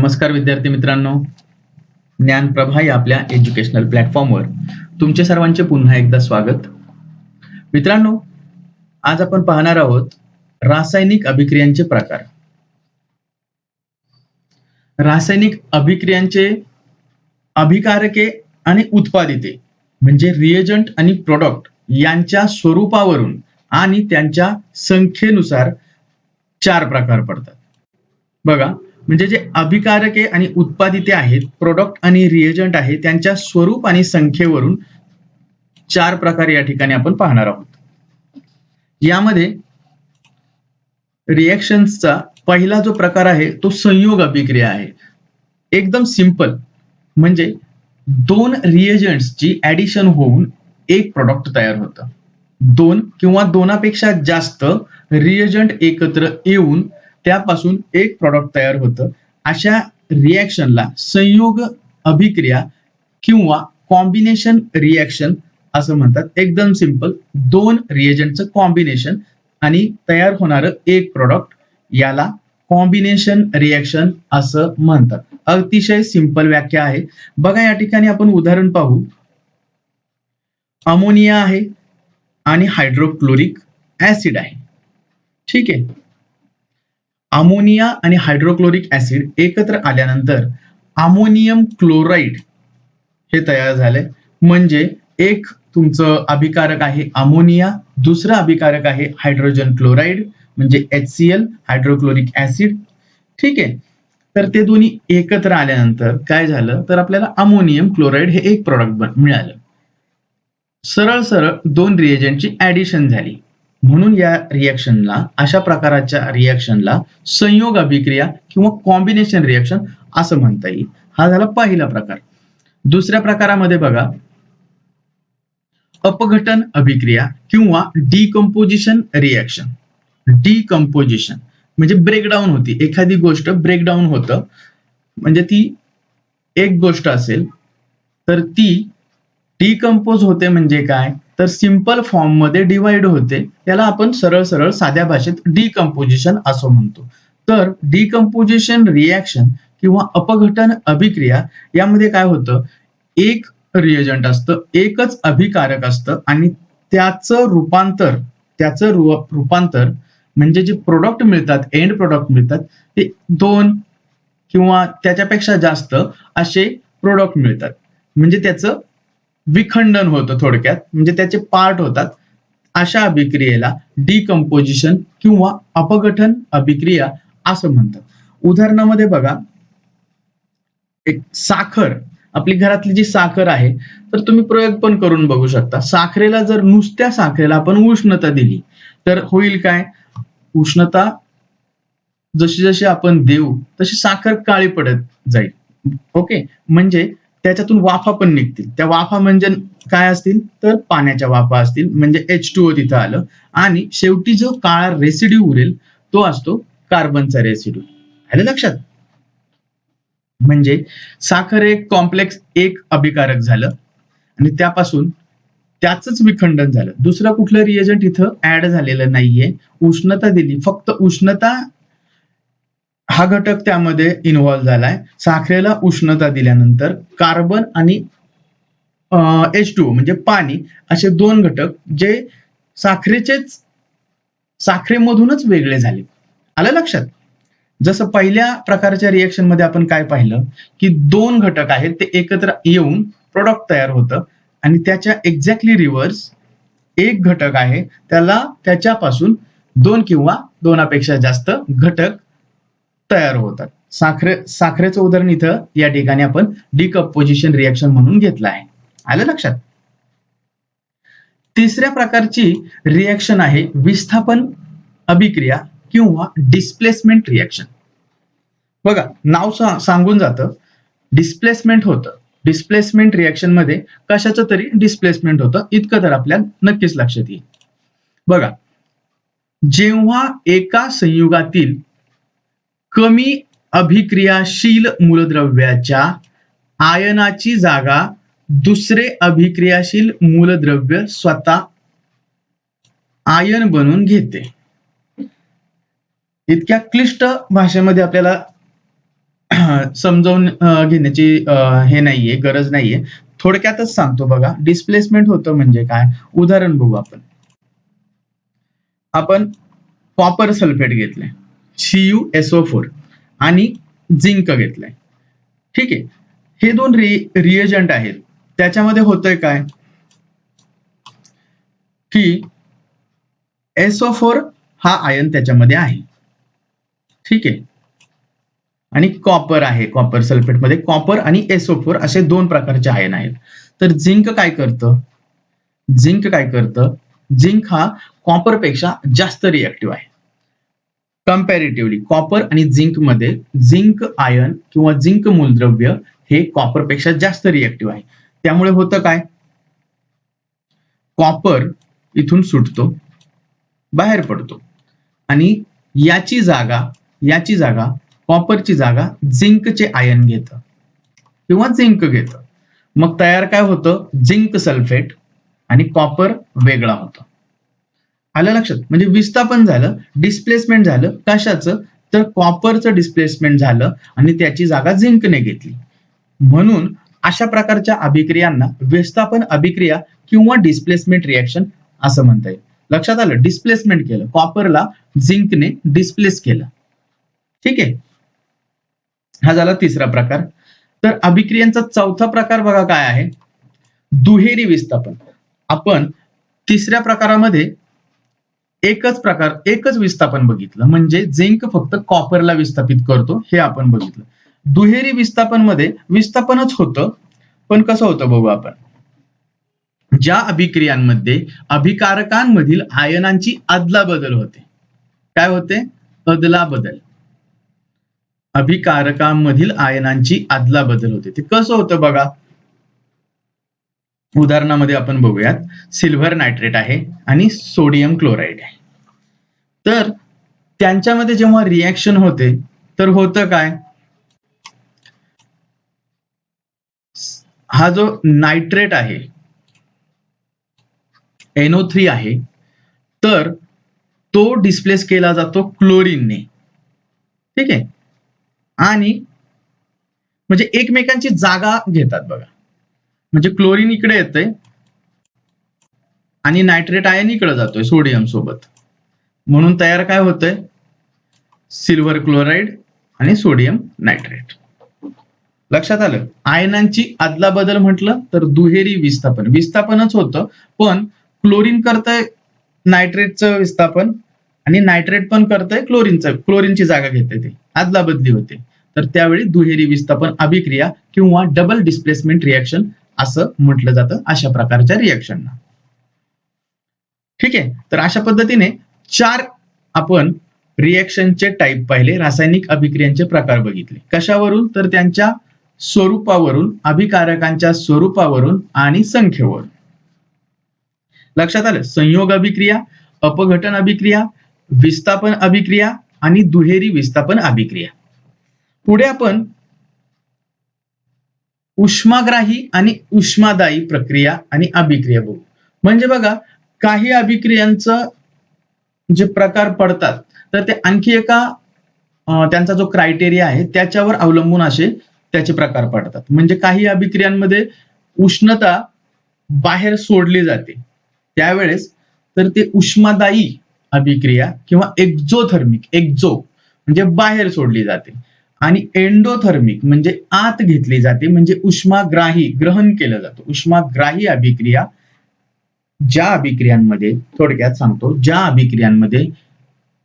नमस्कार विद्यार्थी मित्रांनो, ज्ञानप्रभा या आपल्या एज्युकेशनल प्लॅटफॉर्मवर तुमचे सर्वांचे पुन्हा एकदा स्वागत. मित्रांनो, आज आपण पाहणार आहोत रासायनिक अभिक्रियांचे प्रकार. रासायनिक अभिक्रियांचे अभिकारके आणि उत्पादिते म्हणजे रिएजंट आणि प्रोडक्ट यांच्या स्वरूपावरून आणि त्यांच्या संख्येनुसार 4 प्रकार पडतात. बघा, म्हणजे जे अभिकारके आणि उत्पादिते आहेत, प्रोडक्ट आणि रिएजंट आहे, त्यांच्या स्वरूप आणि संख्येवरून 4 प्रकार या ठिकाणी आपण पाहणार आहोत. यामध्ये रिएक्शन्सचा पहिला जो प्रकार आहे तो संयोग अभिक्रिया आहे. एकदम सिंपल, म्हणजे 2 रिएजंट्सची ऍडिशन होऊन एक प्रोडक्ट तयार होतं. 2 किंवा 2पेक्षा जास्त रिएजंट एकत्र येऊन त्यापासून एक प्रॉडक्ट तयार होतं. अशा रिएक्शनला संयोग अभिक्रिया किंवा कॉम्बिनेशन रिएक्शन असं म्हणतात. एकदम सिंपल, 2 रिएजंटचं कॉम्बिनेशन आणि तयार होणारं एक प्रॉडक्ट याला कॉम्बिनेशन रिएक्शन असं म्हणतात. अतिशय सिंपल व्याख्या आहे. बघा, या ठिकाणी आपण उदाहरण पाहू. अमोनिया आहे आणि हायड्रोक्लोरिक ऍसिड आहे. ठीक आहे. अमोनिया आणि हायड्रोक्लोरिक ऍसिड एकत्र आल्यानंतर अमोनियम क्लोराईड हे तयार झाले. म्हणजे एक तुमचं अभिकारक आहे अमोनिया, दुसरं अभिकारक आहे हायड्रोजन क्लोराईड म्हणजे HCl हायड्रोक्लोरिक ऍसिड. ठीक आहे. तर ते दोन्ही एकत्र आल्यानंतर काय झालं, तर आपल्याला अमोनियम क्लोराईड हे एक प्रॉडक्ट मिळालं. सरळ सरळ 2 रिएजंटची ऍडिशन झाली. म्हणून या रिएक्शनला, अशा प्रकारच्या रिएक्शनला संयोग अभिक्रिया किंवा कॉम्बिनेशन रिएक्शन असं म्हणता येईल. हा झाला पहिला प्रकार. दुसऱ्या प्रकारामध्ये बघा, अपघटन अभिक्रिया किंवा डिकम्पोजिशन रिएक्शन. डिकम्पोजिशन म्हणजे ब्रेकडाऊन होती, एखादी गोष्ट ब्रेकडाऊन होतं. म्हणजे ती एक गोष्ट असेल तर ती डिकम्पोज होते. म्हणजे काय, तर सिंपल फॉर्म मध्ये डिवाइड होते. त्याला आपण सरळ सरळ साध्या भाषेत डिकम्पोजिशन असं म्हणतो. तर डिकम्पोजिशन रिएक्शन किंवा अपघटन अभिक्रिया यामध्ये काय होतं, एक रिएजंट असतं, एकच अभिकारक असतं आणि त्याचं रूपांतर म्हणजे जे प्रोडक्ट मिळतात, एंड प्रोडक्ट मिळतात, ते 2 किंवा त्याच्यापेक्षा जास्त असे प्रोडक्ट मिळतात. म्हणजे त्याचं विखंडन होतं, थोडक्यात म्हणजे त्याचे पार्ट होतात. अशा अभिक्रियेला डिकम्पोजिशन किंवा अपघटन अभिक्रिया असं म्हणतात. उदाहरणामध्ये बघा, एक साखर, आपली घरातली जी साखर आहे, तर तुम्ही प्रयोग पण करून बघू शकता. साखरेला जर नुसत्या साखरेला आपण उष्णता दिली तर होईल काय, उष्णता जशी जशी आपण देऊ तशी साखर काळी पडत जाईल. ओके, म्हणजे त्याच्यातून वाफा पण निघतील. त्या वाफा म्हणजे काय असतील, तर पाण्याच्या वाफा असतील. म्हणजे H2O तिथं आलं आणि शेवटी जो काळा रेसिड्यू उरेल तो असतो कार्बनचा रेसिड्यू. आलं लक्षात? म्हणजे साखर एक कॉम्प्लेक्स एक अभिकारक झालं आणि त्यापासून त्याच विखंडन झालं. दुसरा कुठलं रिएजंट इथं ऍड झालेलं नाहीये. उष्णता दिली, फक्त उष्णता हा घटक त्यामध्ये इन्व्हॉल्व झालाय. साखरेला उष्णता दिल्यानंतर कार्बन आणि H2O म्हणजे पाणी, असे 2 घटक जे साखरेमधूनच वेगळे झाले. आलं लक्षात? जसं पहिल्या प्रकारच्या रिएक्शन मध्ये आपण काय पाहिलं, की 2 घटक आहेत, ते एकत्र येऊन प्रोडक्ट तयार होतं आणि त्याच्या एक्झॅक्टली रिव्हर्स एक घटक आहे, त्याला त्याच्यापासून 2 किंवा 2पेक्षा जास्त घटक तयार होतात. साखरेचं उदाहरण इथं या ठिकाणी आपण डिकम्पोजिशन रिएक्शन म्हणून घेतलं आहे. आलं लक्षात? तिसऱ्या प्रकारची रिएक्शन आहे विस्थापन अभिक्रिया किंवा डिस्प्लेसमेंट रिएक्शन. बघा, नाव सांगून जातं, डिस्प्लेसमेंट होतं. डिस्प्लेसमेंट रिएक्शन मध्ये कशाचं तरी डिस्प्लेसमेंट होतं, इतकं तर आपल्याला नक्कीच लक्षात येईल. बघा, जेव्हा एका संयुगातील कमी अभिक्रियाशील मूलद्रव्याच्या आयनाची जागा दुसरे अभिक्रियाशील मूलद्रव्य स्वतः आयन बनवून घेते. इतक्या क्लिष्ट भाषेमध्ये आपल्याला समजावून घेण्याची हे नाहीये, गरज नाहीये. थोडक्यातच सांगतो बघा. डिस्प्लेसमेंट होतं म्हणजे काय? उदाहरण बघू आपण. आपण कॉपर सल्फेट घेतलंय, CuSO4 आणि झिंक घेतलंय. ठीक आहे. हे दोन रिएजंट आहेत. त्याच्यामध्ये होतंय काय की SO4 हा आयन त्याच्यामध्ये आहे. ठीक आहे. आणि कॉपर आहे. कॉपर सल्फेटमध्ये कॉपर आणि SO4 असे दोन प्रकारचे आयन आहेत. तर झिंक काय करतं? झिंक हा कॉपरपेक्षा जास्त रिएक्टिव्ह आहे. कम्पॅरेटिव्हली कॉपर आणि झिंक मध्ये झिंक आयन किंवा झिंक मूलद्रव्य हे कॉपरपेक्षा जास्त रिएक्टिव्ह आहे. त्यामुळे होतं काय? कॉपर इथून सुटतो, बाहेर पडतो आणि याची जागा कॉपरची जागा झिंकचे आयन घेतं किंवा झिंक घेतं. मग तयार काय होतं? झिंक सल्फेट आणि कॉपर वेगळा होतो. आलं लक्षात? म्हणजे विस्थापन झालं, डिस्प्लेसमेंट झालं. कशाचं? तर कॉपरचं डिस्प्लेसमेंट झालं आणि त्याची जागा झिंकने घेतली. म्हणून अशा प्रकारच्या अभिक्रियांना विस्थापन अभिक्रिया किंवा डिस्प्लेसमेंट रिएक्शन असं म्हणता येईल. लक्षात आलं? डिस्प्लेसमेंट केलं, कॉपरला झिंकने डिस्प्लेस केलं. ठीक आहे. हा झाला तिसरा प्रकार. तर अभिक्रियांचा चौथा प्रकार बघा काय आहे? दुहेरी विस्थापन. आपण तिसऱ्या प्रकारामध्ये एकच विस्थापन बघितलं, म्हणजे झिंक फक्त कॉपरला विस्थापित करतो हे आपण बघितलं. दुहेरी विस्थापन मध्ये विस्थापनच होतं, पण कसं होतं बघू आपण. ज्या अभिक्रियांमध्ये अभिकारकांमधील आयनांची अदलाबदल होते. काय होते? अदलाबदल. अभिकारकांमधील आयनांची अदलाबदल होते. ते कसं होतं बघा. उदाहरणामध्ये आपण बघूयात. सिल्व्हर नायट्रेट आहे आणि सोडियम क्लोराईड आहे. तर त्यांच्यामध्ये जेव्हा रिएक्शन होते तर होतं काय? हा जो नायट्रेट आहे NO3 आहे, तर तो डिस्प्लेस केला जातो क्लोरीनने. ठीक आहे. आणि म्हणजे एकमेकांची जागा घेतात बघा. म्हणजे क्लोरीन इकडे येतंय आणि नायट्रेट आयन इकडे जातोय सोडियम सोबत. म्हणून तयार काय होतंय? सिल्व्हर क्लोराईड आणि सोडियम नायट्रेट. लक्षात आलं? आयनांची अदलाबदल म्हटलं तर दुहेरी विस्थापनच होतं, पण क्लोरीन करतंय नायट्रेटचं विस्थापन आणि नायट्रेट पण करतंय क्लोरीनची जागा घेते, ते अदलाबदली होते. तर त्यावेळी दुहेरी विस्थापन अभिक्रिया किंवा डबल डिस्प्लेसमेंट रिएक्शन असं म्हटलं जातं अशा प्रकारच्या रिएक्शनना. ठीक आहे. तर अशा पद्धतीने 4 आपण रिएक्शनचे टाईप पाहिले, रासायनिक अभिक्रियांचे प्रकार बघितले. कशावरून? तर त्यांच्या स्वरूपावरून, अभिकारकांच्या स्वरूपावरून आणि संख्येवरून. लक्षात आलं? संयोग अभिक्रिया, अपघटन अभिक्रिया, विस्थापन अभिक्रिया आणि दुहेरी विस्थापन अभिक्रिया. पुढे आपण उष्माग्राही आणि उष्मादायी प्रक्रिया आणि अभिक्रिया बघू. म्हणजे बघा, काही अभिक्रियांचं जे प्रकार पडतात तर ते आणखी एका त्यांचा जो क्रायटेरिया आहे त्याच्यावर अवलंबून असे त्याचे प्रकार पडतात. म्हणजे काही अभिक्रियांमध्ये उष्णता बाहेर सोडली जाते त्यावेळेस तर ते उष्मादायी अभिक्रिया किंवा एक्झोथर्मिक, म्हणजे बाहेर सोडली जाते, आणि एंडोथर्मिक म्हणजे आत घेतली जाते, म्हणजे उष्माग्राही, ग्रहण केलं जातं. उष्माग्राही अभिक्रिया ज्या अभिक्रियांमध्ये, थोडक्यात सांगतो, ज्या अभिक्रियांमध्ये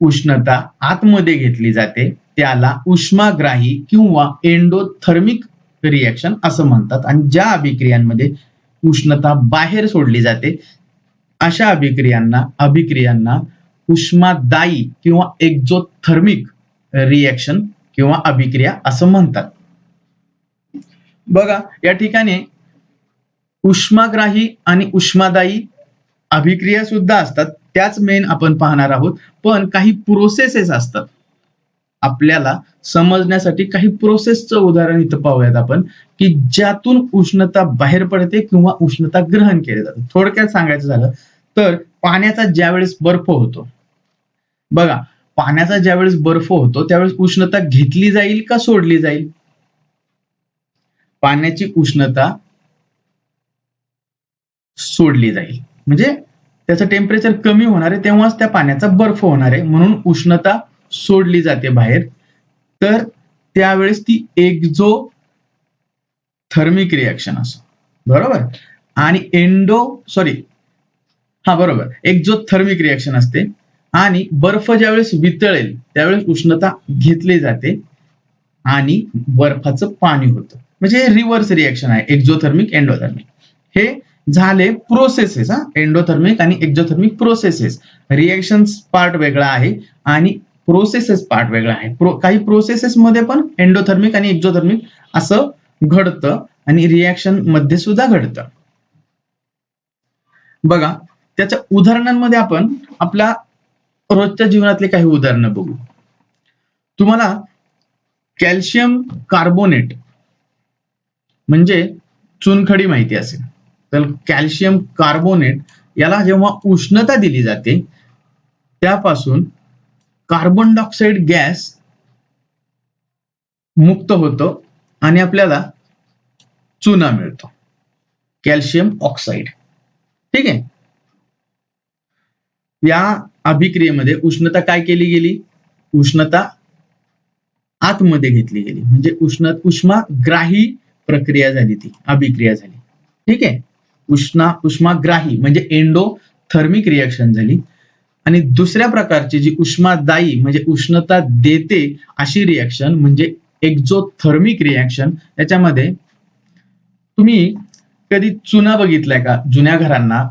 उष्णता आतमध्ये घेतली जाते त्याला उष्माग्राही किंवा एंडोथर्मिक रिएक्शन असं म्हणतात. आणि ज्या अभिक्रियांमध्ये उष्णता बाहेर सोडली जाते अशा अभिक्रियांना उष्मादायी किंवा एक्झोथर्मिक रिएक्शन किंवा अभिक्रिया असं म्हणतात. बघा, या ठिकाणी उष्माग्राही आणि उष्मादायी अभिक्रिया सुद्धा असतात, त्याच मेन आपण पाहणार आहोत. पण काही प्रोसेसेस असतात आपल्याला समजण्यासाठी. काही प्रोसेसचं उदाहरण इथं पाहूयात आपण, की ज्यातून उष्णता बाहेर पडते किंवा उष्णता ग्रहण केली जाते. थोडक्यात सांगायचं झालं तर पाण्याचा ज्यावेळेस बर्फ होतो बघा, पाण्याचा ज्यावेळेस बर्फ होतो त्यावेळेस उष्णता घेतली जाईल का सोडली जाईल? पाण्याची उष्णता सोडली जाईल. म्हणजे त्याचं टेम्परेचर कमी होणार आहे तेव्हाच त्या पाण्याचा बर्फ होणार आहे, म्हणून उष्णता सोडली जाते बाहेर. तर त्यावेळेस ती एक्झोथर्मिक रिॲक्शन असो, बरोबर. आणि बरोबर, एक्झोथर्मिक रिॲक्शन असते. आणि बर्फ ज्यावेळेस वितळेल त्यावेळेस उष्णता घेतली जाते आणि बर्फाचं पाणी होतं. म्हणजे रिव्हर्स रिॲक्शन आहे, एक्झोथर्मिक एंडोथर्मिक. हे झाले प्रोसेसेस. एंडोथर्मिक आणि एक्झोथर्मिक प्रोसेसेस. रिएक्शन्स पार्ट वेगळा आहे आणि प्रोसेसेस पार्ट वेगळा आहे. काही प्रोसेसेस मध्ये पण एंडोथर्मिक आणि एक्झोथर्मिक असं घडतं आणि रिॲक्शन मध्ये सुद्धा घडतं. बघा, त्याच्या उदाहरणांमध्ये आपण आपल्या रोजच्या जीवनातले काही उदाहरणं बघू. तुम्हाला कॅल्शियम कार्बोनेट म्हणजे चुनखडी माहिती असेल, तर कॅल्शियम कार्बोनेट याला जेव्हा उष्णता दिली जाते त्यापासून कार्बन डायऑक्साईड गॅस मुक्त होतो आणि आपल्याला चुना मिळतो, कॅल्शियम ऑक्साईड. ठीक आहे. या अभिक्रियेमध्ये उष्णता काय केली गेली? उष्णता आतमध्ये घेतली गेली, म्हणजे उष्माग्राही प्रक्रिया झाली, ती अभिक्रिया झाली. ठीक आहे. उष्माग्राही म्हणजे एंडोथर्मिक रिॲक्शन झाली. आणि दुसऱ्या प्रकारची जी उष्मादायी म्हणजे उष्णता देते अशी रिॲक्शन म्हणजे एक्झोथर्मिक रिॲक्शन. त्याच्यामध्ये तुम्ही कधी चुना बघितलाय का? जुन्या घरांना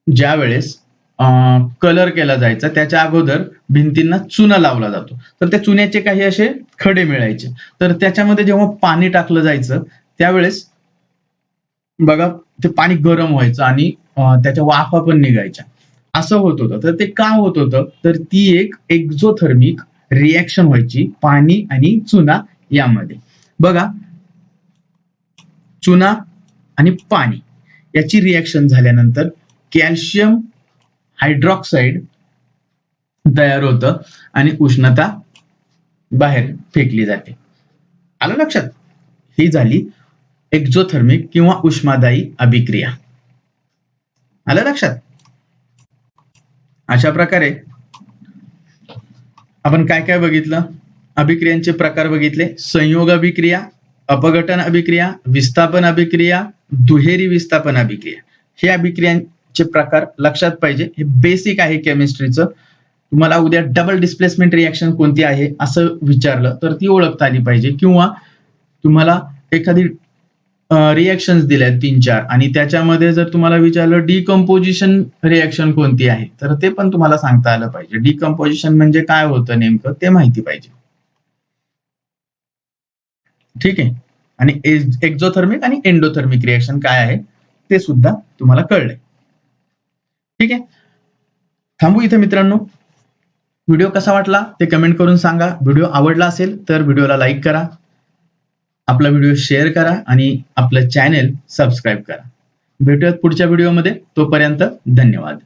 ज्या वेळेस कलर केला जायचा त्याच्या अगोदर भिंतींना चुना लावला जातो, तर त्या चुन्याचे काही असे खडे मिळायचे. तर त्याच्यामध्ये जेव्हा पाणी टाकलं जायचं त्यावेळेस बघा ते पाणी गरम व्हायचं आणि त्याच्या वाफा पण निघायच्या, असं होत होतं. तर ते का होत होतं? तर ती एक एक्झोथर्मिक रिॲक्शन व्हायची पाणी आणि चुना यामध्ये. बघा, चुना आणि पाणी याची रिॲक्शन झाल्यानंतर कॅल्शियम हायड्रॉक्साईड तयार होतं आणि उष्णता बाहेर फेकली जाते. आलं लक्षात? ही झाली एक्झोथर्मिक किंवा उष्मादायी अभिक्रिया. आलं लक्षात? अशा प्रकारे आपण काय काय बघितलं? अभिक्रियांचे प्रकार बघितले. संयोग अभिक्रिया, अपघटन अभिक्रिया, विस्थापन अभिक्रिया, दुहेरी विस्थापन अभिक्रिया. हे अभिक्रियांचे प्रकार लक्षात पाहिजे. हे बेसिक आहे केमिस्ट्रीचं. तुम्हाला उद्या डबल डिस्प्लेसमेंट रिॲक्शन कोणती आहे असं विचारलं तर ती ओळखता आली पाहिजे. किंवा तुम्हाला एखादी रिॲक्शन्स दिल्या 3-4 आणि त्याच्यामध्ये जर तुम्हाला विचारलं डिकम्पोजिशन रिॲक्शन कोणती आहे तर ते पण तुम्हाला सांगता आलं पाहिजे. डिकम्पोजिशन म्हणजे काय होतं नेमकं ते माहिती पाहिजे. ठीक आहे. आणि एक्झोथर्मिक आणि एंडोथर्मिक रिॲक्शन काय आहे ते सुद्धा तुम्हाला कळलंय. ठीक आहे. थांबू इथे मित्रांनो. व्हिडिओ कसा वाटला ते कमेंट करून सांगा. व्हिडिओ आवडला असेल तर व्हिडिओला लाईक करा, आपला व्हिडिओ शेअर करा आणि आपलं चॅनेल सबस्क्राईब करा. भेटूयात पुढच्या व्हिडिओमध्ये. तोपर्यंत धन्यवाद.